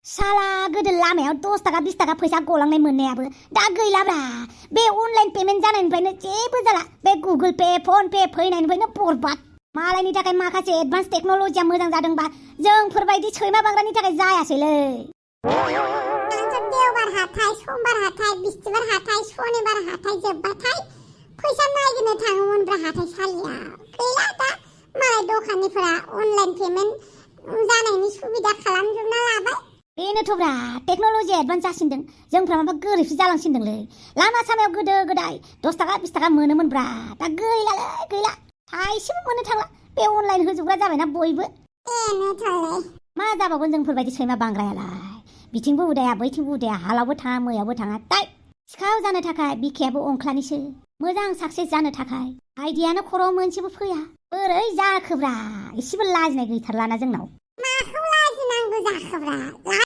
साला गोदो लामायाव 10 थाखा 20 थाखा फैसा गलांनाय मोननायाबो दा गैलाब्रा। बे अनलाइन पेमेन्ट जानायनिफ्रायनो जेबो जाला। बे गुगोल पे फन पे फैनायनिफ्रायनो बरबाद। मालायनि थाखाय माखासे एडभान्स टेक्न'लजिया मोजां जादोंबा जोंफोरबायदि सैमा बांग्रानि थाखाय जायासैलै। देवबार हाथाय, समबार हाथाय, बिस्थिबार हाथाय, शनिबार हाथाय जोबबाथाय फैसा नागिरनो थाङोमोनब्रा हाथायसालियाव। गैला दा मालाय दखानिफोरा अनलाइन पेमेन्ट जानायनि सुबिदा खालामजोबना लाबाय। बेनोथ'ब्रा टेक्न'लजिया एडभान्स जासिनदों। जोंफ्रा माबा गोरिबसो जालांसिनदोंलै। लामा सामायाव गोदो गोदाय 10 थाखा 20 थाखा मोनोमोनब्रा। दा गैलालै गैला। थाइसेबो मोननो थांला। बे अनलाइन होजोबग्रा जाबायना बयबो। बेनोथ'लै। मा जाबावगोन जोंफोरबायदि सैमा बांग्रायालाय। बिथिंबो उदाया बैथिंबो उदाया, हालावबो थाङा मैयावबो थाङा। दाय सिखाव जानो थाखाय बिखायाबो अंख्लानिसो। मोजां साक्सेस जानो थाखाय आइडियानो खर'आव मोनसेबो फैया। बोरै जाखोब्रा? एसेबो लाजिनाय गैथारलाना जोंनाव। माखौ लाजिनांगौ जाखोब्रा?